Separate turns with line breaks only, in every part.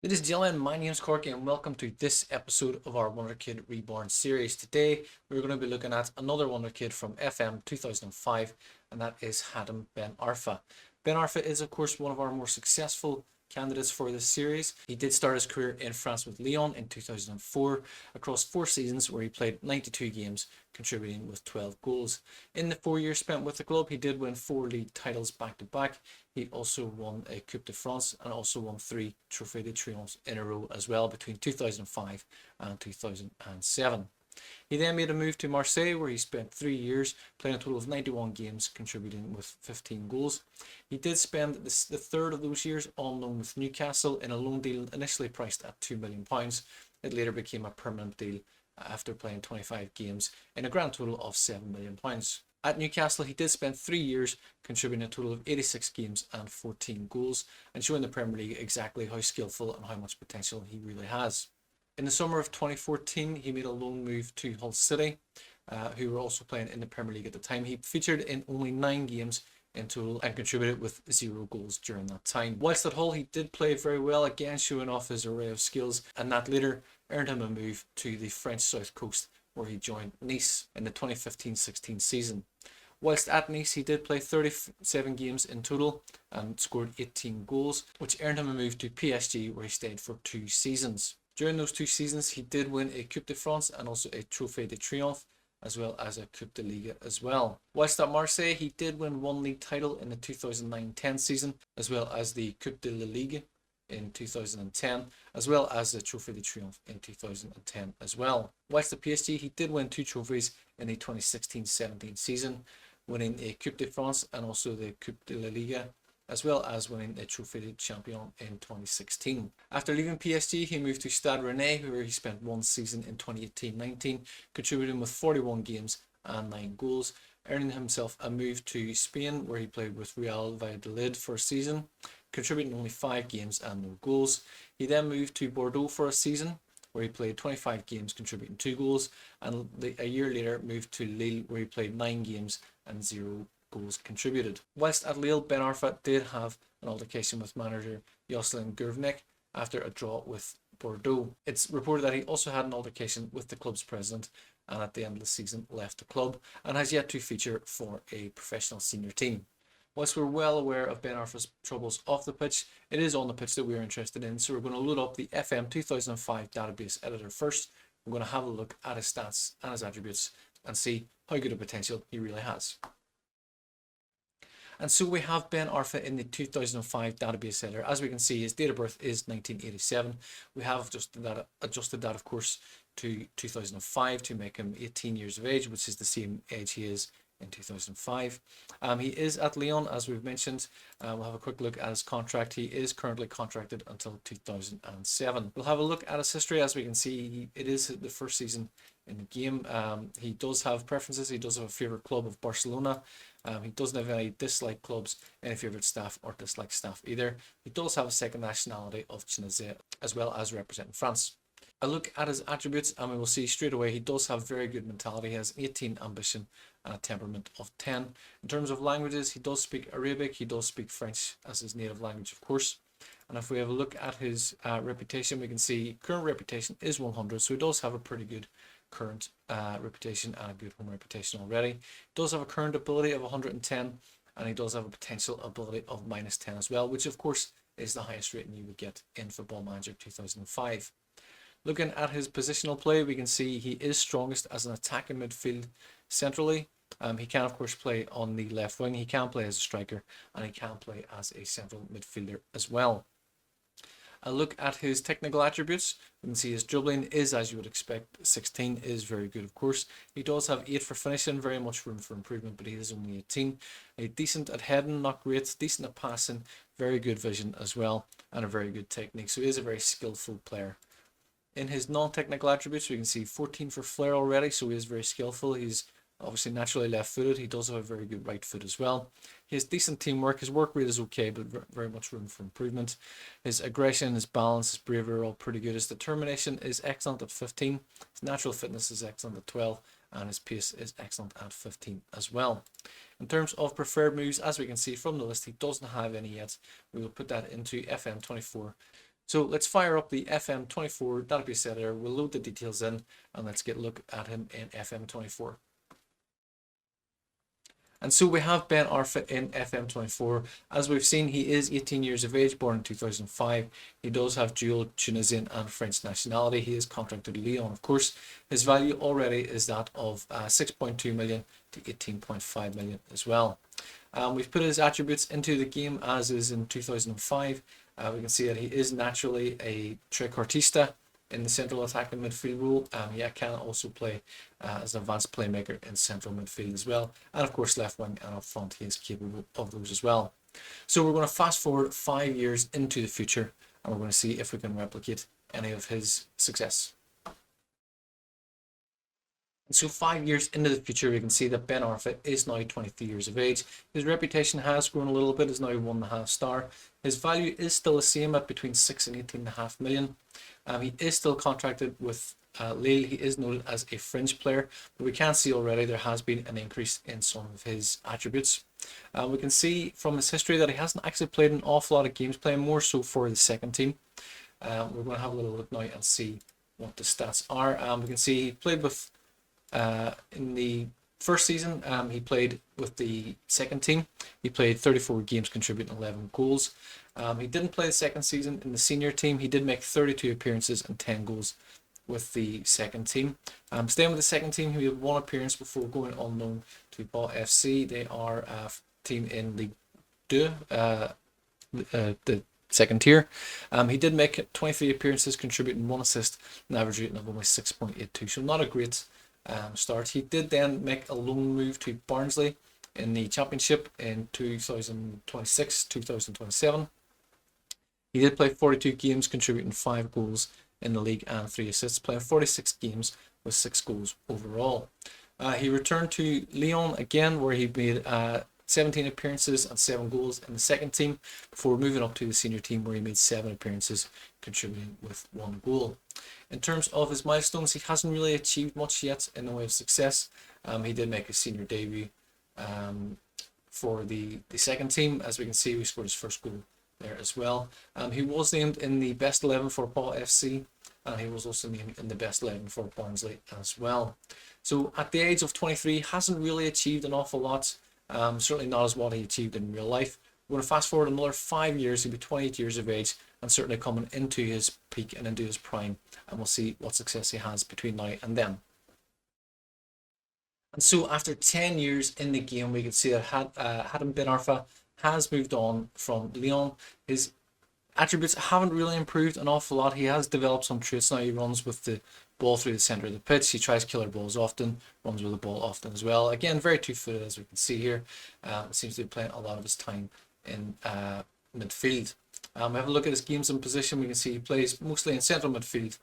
Ladies and gentlemen, my name is Korky and welcome to this episode of our Wonderkid Reborn series. Today we're going to be looking at another Wonderkid from FM 2005, and that is Hatem Ben Arfa. Ben Arfa is of course one of our more successful candidates for this series. He did start his career in France with Lyon in 2004 across 4 seasons where he played 92 games, contributing with 12 goals. In the 4 years spent with the club, he did win 4 league titles back to back. He also won a Coupe de France and also won 3 Trophée de Triomphe in a row as well between 2005 and 2007. He then made a move to Marseille where he spent 3 years playing a total of 91 games, contributing with 15 goals. He did spend the third of those years on loan with Newcastle in a loan deal initially priced at £2 million. It later became a permanent deal after playing 25 games in a grand total of £7 million. At Newcastle, he did spend 3 years, contributing a total of 86 games and 14 goals, and showing the Premier League exactly how skillful and how much potential he really has. In the summer of 2014, he made a loan move to Hull City, who were also playing in the Premier League at the time. He featured in only 9 games in total and contributed with 0 goals during that time. Whilst at Hull, he did play very well, again showing off his array of skills, and that later earned him a move to the French South Coast, where he joined Nice in the 2015-16 season. Whilst at Nice, he did play 37 games in total and scored 18 goals, which earned him a move to PSG, where he stayed for 2 seasons. During those 2 seasons, he did win a Coupe de France and also a Trophée de Triomphe, as well as a Coupe de Ligue as well. Whilst at Marseille, he did win 1 league title in the 2009-10 season, as well as the Coupe de la Ligue in 2010, as well as the Trophée de Triomphe in 2010 as well. Whilst at PSG, he did win 2 trophies in the 2016-17 season, winning a Coupe de France and also the Coupe de la Ligue, as well as winning a Trophée de Champion in 2016. After leaving PSG, he moved to Stade Rennais, where he spent 1 season in 2018-19, contributing with 41 games and 9 goals, earning himself a move to Spain, where he played with Real Valladolid for a season, contributing only 5 games and no goals. He then moved to Bordeaux for a season, where he played 25 games, contributing 2 goals, and a year later moved to Lille, where he played 9 games and 0 goals contributed. Whilst at Lille, Ben Arfa did have an altercation with manager Jocelyn Gourvenec after a draw with Bordeaux. It's reported that he also had an altercation with the club's president, and at the end of the season left the club and has yet to feature for a professional senior team. Whilst we're well aware of Ben Arfa's troubles off the pitch, it is on the pitch that we're interested in, so we're going to load up the FM 2005 database editor first. We're going to have a look at his stats and his attributes and see how good a potential he really has. And so we have Ben Arfa in the 2005 database editor. As we can see, his date of birth is 1987. We have adjusted that of course to 2005 to make him 18 years of age, which is the same age he is in 2005. He is at Lyon, as we've mentioned. We'll have a quick look at his contract. He is currently contracted until 2007. We'll have a look at his history. As we can see, it is the first season in the game. He does have preferences. He does have a favourite club of Barcelona. He doesn't have any dislike clubs, any favourite staff or dislike staff either. He does have a second nationality of Tunisia, as well as representing France. A look at his attributes and we will see straight away he does have very good mentality. He has 18 ambition and a temperament of 10. In terms of languages, he does speak Arabic, he does speak French as his native language of course. And if we have a look at his reputation, we can see current reputation is 100, so he does have a pretty good current reputation and a good home reputation already. He does have a current ability of 110 and he does have a potential ability of -10 as well, which of course is the highest rating you would get in Football Manager 2005. Looking at his positional play, we can see he is strongest as an attacking midfield centrally. He can of course play on the left wing, he can play as a striker, and he can play as a central midfielder as well. A look at his technical attributes, we can see his dribbling is, as you would expect, 16 is very good of course. He does have 8 for finishing, very much room for improvement, but he is only 18. A decent at heading, not great, decent at passing, very good vision as well, and a very good technique, so he is a very skillful player. In his non-technical attributes, we can see 14 for flair already, so he is very skillful. He's obviously naturally left-footed. He does have a very good right foot as well. He has decent teamwork. His work rate is okay, but very much room for improvement. His aggression, his balance, his bravery are all pretty good. His determination is excellent at 15. His natural fitness is excellent at 12. And his pace is excellent at 15 as well. In terms of preferred moves, as we can see from the list, he doesn't have any yet. We will put that into FM24 So let's fire up the FM24 database editor. We'll load the details in and let's get a look at him in FM24. And so we have Ben Arfa in FM24. As we've seen, he is 18 years of age, born in 2005. He does have dual Tunisian and French nationality. He is contracted to Lyon, of course. His value already is that of 6.2 million to 18.5 million as well. We've put his attributes into the game as is in 2005. We can see that he is naturally a trequartista in the central attacking midfield role. He can also play as an advanced playmaker in central midfield as well. And of course, left wing and up front, he is capable of those as well. So we're going to fast forward 5 years into the future and we're going to see if we can replicate any of his success. And so 5 years into the future, we can see that Ben Arfa is now 23 years of age. His reputation has grown a little bit, is now 1.5 star. His value is still the same at between 6 and 18.5 million. He is still contracted with Lille. He is noted as a fringe player, but we can see already there has been an increase in some of his attributes. We can see from his history that he hasn't actually played an awful lot of games, playing more so for the second team. We're going to have a little look now and see what the stats are. We can see he played with in the first season, he played with the second team. He played 34 games, contributing 11 goals. He didn't play the second season in the senior team. He did make 32 appearances and 10 goals with the second team. Staying with the second team, he had 1 appearance before going on loan to Ball FC. They are a team in Ligue 2, the second tier. He did make 23 appearances, contributing 1 assist, an average rating of only 6.82. So not a great start. He did then make a loan move to Barnsley in the Championship in 2026-2027. He did play 42 games, contributing 5 goals in the league and 3 assists, playing 46 games with 6 goals overall. He returned to Lyon again, where he made 17 appearances and 7 goals in the second team before moving up to the senior team, where he made 7 appearances, contributing with 1 goal. In terms of his milestones, he hasn't really achieved much yet in the way of success. He did make his senior debut for the second team. As we can see, he scored his first goal there as well. He was named in the best 11 for Paul FC, and he was also named in the best 11 for Barnsley as well. So at the age of 23, hasn't really achieved an awful lot. Certainly not as what he achieved in real life. We're going to fast forward another 5 years. He'll be 28 years of age and certainly coming into his peak and into his prime, and we'll see what success he has between now and then. And so after 10 years in the game, we can see that Hatem Ben Arfa has moved on from Lyon. His attributes haven't really improved an awful lot. He has developed some traits now. He runs with the ball through the center of the pitch. He tries killer balls often, runs with the ball often as well. Again, very two-footed, as we can see here. Seems to be playing a lot of his time in midfield. We have a look at his games in position. We can see he plays mostly in central midfield.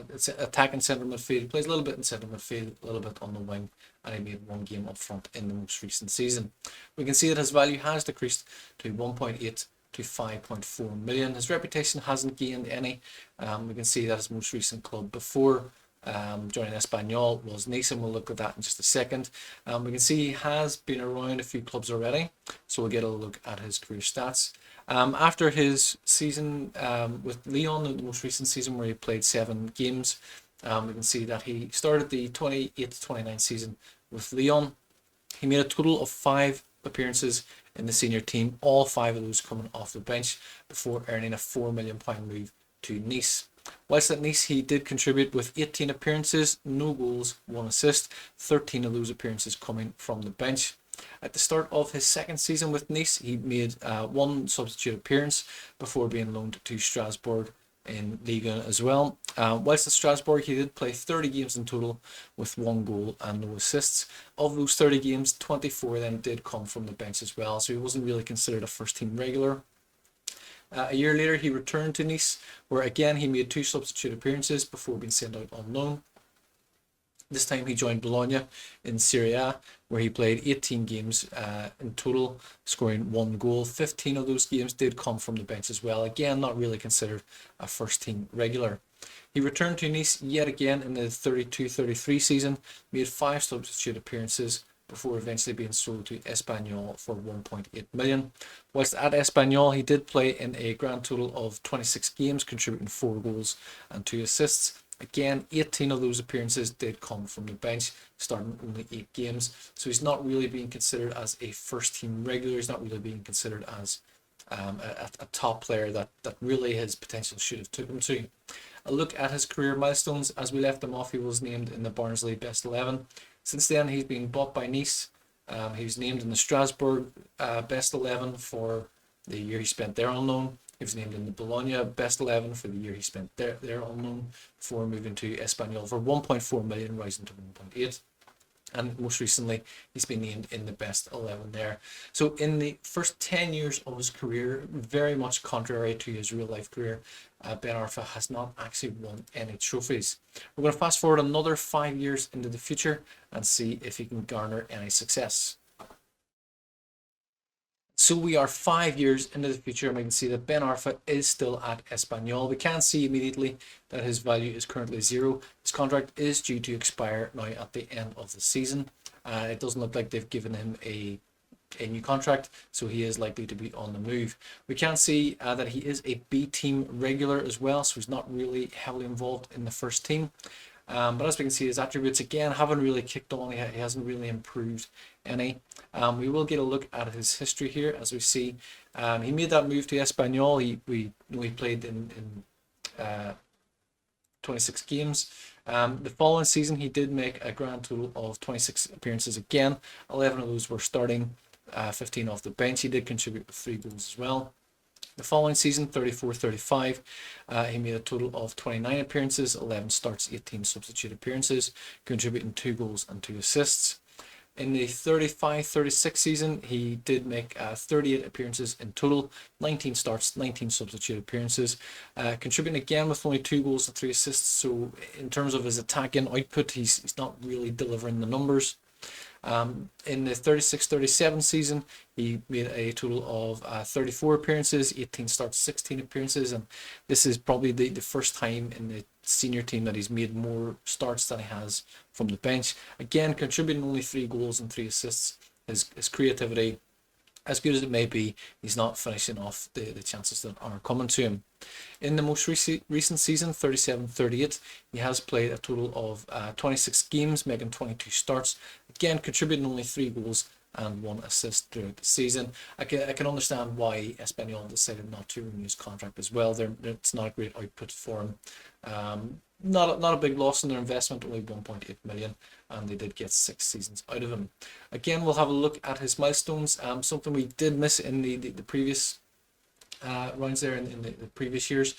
It's attacking central midfield. He plays a little bit in central midfield, a little bit on the wing, and he made 1 game up front in the most recent season. We can see that his value has decreased to 1.8 to 5.4 million. His reputation hasn't gained any. We can see that his most recent club before joining Espanyol was Nice, and we'll look at that in just a second. We can see he has been around a few clubs already, so we'll get a look at his career stats. After his season with Lyon, in the most recent season where he played 7 games, we can see that he started the 28-29 season with Lyon. He made a total of 5 appearances in the senior team, all 5 of those coming off the bench, before earning a £4 million move to Nice. Whilst at Nice, he did contribute with 18 appearances, no goals, 1 assist, 13 of those appearances coming from the bench. At the start of his second season with Nice, he made 1 substitute appearance before being loaned to Strasbourg in Ligue 1 as well. Whilst at Strasbourg, he did play 30 games in total with 1 goal and no assists. Of those 30 games, 24 then did come from the bench as well, so he wasn't really considered a first team regular. A year later, he returned to Nice, where again he made 2 substitute appearances before being sent out on loan. This time he joined Bologna in Serie A, where he played 18 games in total, scoring 1 goal. 15 of those games did come from the bench as well. Again, not really considered a first team regular. He returned to Nice yet again in the 32-33 season, made 5 substitute appearances before eventually being sold to Espanyol for 1.8 million. Whilst at Espanyol, he did play in a grand total of 26 games, contributing 4 goals and 2 assists. Again, 18 of those appearances did come from the bench, starting only 8 games. So he's not really being considered as a first team regular. He's not really being considered as a top player that really his potential should have took him to. A look at his career milestones. As we left him off, he was named in the Barnsley Best 11. Since then, he's been bought by Nice. He was named in the Strasbourg Best 11 for the year he spent there on loan. He was named in the Bologna Best 11 for the year he spent there on loan, before moving to Espanyol for 1.4 million, rising to 1.8. And most recently, he's been named in the Best 11 there. So in the first 10 years of his career, very much contrary to his real life career, Ben Arfa has not actually won any trophies. We're going to fast forward another 5 years into the future and see if he can garner any success. So we are 5 years into the future, and we can see that Ben Arfa is still at Espanyol. We can see immediately that his value is currently 0. His contract is due to expire now at the end of the season. It doesn't look like they've given him a new contract, so he is likely to be on the move. We can see that he is a B team regular as well, so he's not really heavily involved in the first team. But as we can see, his attributes again haven't really kicked on. He hasn't really improved any. We will get a look at his history here. As we see, he made that move to Espanyol. He played in 26 games. The following season, he did make a grand total of 26 appearances again. 11 of those were starting, 15 off the bench. He did contribute with 3 goals as well. The following season, 34-35, he made a total of 29 appearances, 11 starts, 18 substitute appearances, contributing 2 goals and 2 assists. In the 35-36 season, he did make 38 appearances in total, 19 starts, 19 substitute appearances, contributing again with only 2 goals and 3 assists. So in terms of his attacking output, he's not really delivering the numbers. In the 36-37 season, he made a total of 34 appearances, 18 starts, 16 appearances, and this is probably the first time in the senior team that he's made more starts than he has from the bench. Again, contributing only 3 goals and 3 assists. His creativity, as good as it may be, he's not finishing off the chances that are coming to him. In the most recent season, 37-38, he has played a total of 26 games, making 22 starts. Again, contributing only 3 goals and 1 assist throughout the season. I can understand why Espanyol decided not to renew his contract as well. It's not a great output for him. Not a big loss in their investment, only 1.8 million, and they did get 6 seasons out of him. Again, we'll have a look at his milestones. Something we did miss in the previous rounds there in the previous years.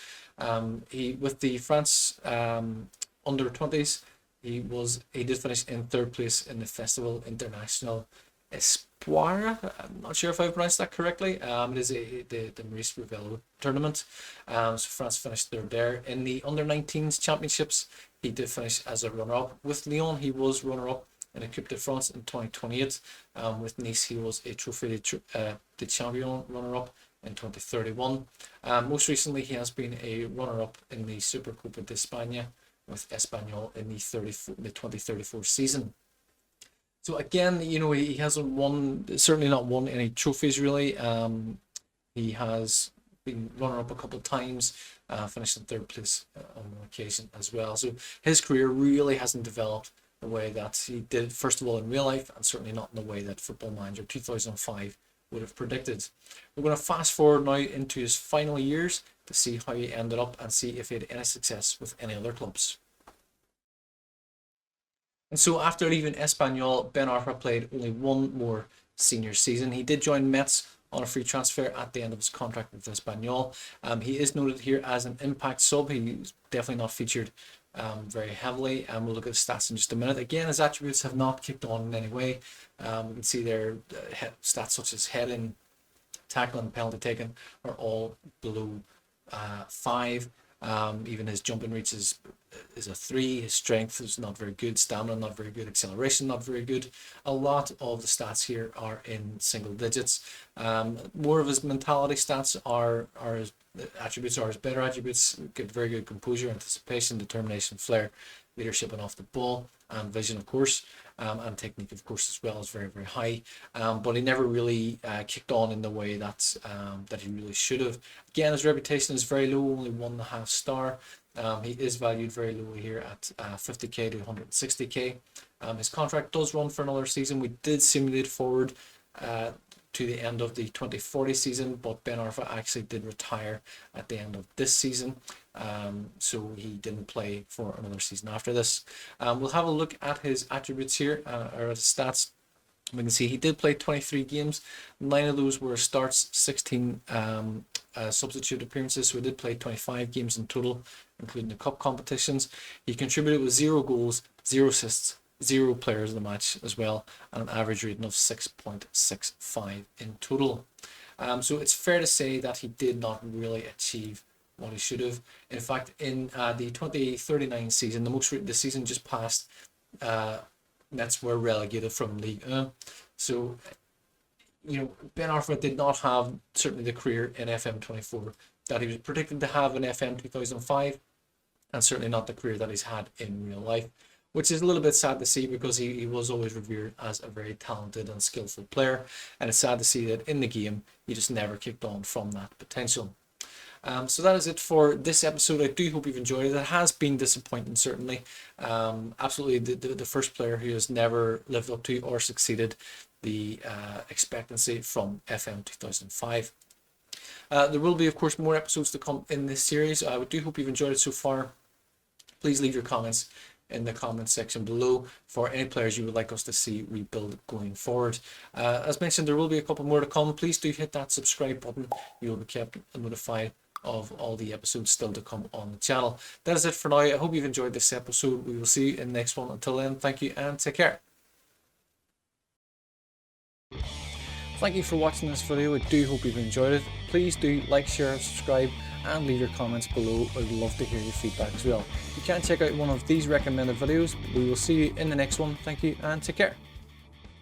He with the France under 20s, he did finish in 3rd place in the Festival International Espoir. I'm not sure if I pronounced that correctly. It is the Maurice Revello tournament. So France finished 3rd there. In the under 19s championships, he did finish as a runner-up. With Lyon, he was runner-up in a Coupe de France in 2028. With Nice, he was a Trophée de Champion runner-up in 2031. Most recently, he has been a runner-up in the Supercopa de España with Espanyol in the 2034 season. So again, he hasn't certainly not won any trophies really. He has been runner-up a couple of times, finished in 3rd place on one occasion as well. So his career really hasn't developed the way that he did, first of all, in real life, and certainly not in the way that Football Manager 2005 would have predicted. We're going to fast forward now into his final years to see how he ended up and see if he had any success with any other clubs. And so after leaving Espanyol, Ben Arfa played only 1 more senior season. He did join Metz on a free transfer at the end of his contract with Espanyol. He is noted here as an impact sub. He's definitely not featured very heavily, and we'll look at the stats in just a minute. Again, his attributes have not kicked on in any way. We can see their stats such as heading, tackling, penalty taken are all below 5. Even his jumping reach is a 3. His strength is not very good. Stamina not very good. Acceleration not very good. A lot of the stats here are in single digits. More of his mentality stats are his attributes are his better attributes. Get very good composure, anticipation, determination, flair, leadership and off the ball, and vision, of course. and technique, of course, as well, is very, very high. But he never really kicked on in the way that he really should have. Again, his reputation is very low, only 1.5 star. He is valued very low here at 50k to 160k. His contract does run for another season. We did simulate forward to the end of the 2040 season, but Ben Arfa actually did retire at the end of this season, so he didn't play for another season after this. We'll have a look at his attributes here, or his stats. We can see he did play 23 games. 9 of those were starts, 16 substitute appearances, so he did play 25 games in total, including the cup competitions. He contributed with 0 goals, 0 assists, 0 players of the match as well, and an average rating of 6.65 in total. So it's fair to say that he did not really achieve what he should have. In fact, in the 2039 season, the season just passed, Mets were relegated from League 1. So, Ben Arfa did not have certainly the career in FM24 that he was predicted to have in FM 2005, and certainly not the career that he's had in real life, which is a little bit sad to see, because he was always revered as a very talented and skillful player, and it's sad to see that in the game he just never kicked on from that potential. So that is it for this episode. I do hope you've enjoyed it. It has been disappointing, certainly. Absolutely the first player who has never lived up to or succeeded the expectancy from FM 2005. There will be, of course, more episodes to come in this series. I do hope you've enjoyed it so far. Please leave your comments in the comment section below for any players you would like us to see rebuild going forward. As mentioned, there will be a couple more to come. Please do hit that subscribe button. You will be kept notified of all the episodes still to come on the channel. That is it for now. I hope you've enjoyed this episode. We will see you in the next one. Until then, thank you and take care. Thank you for watching this video. I do hope you've enjoyed it. Please do like, share, subscribe, and leave your comments below. I'd love to hear your feedback as well. You can check out one of these recommended videos. We will see you in the next one. Thank you and take care.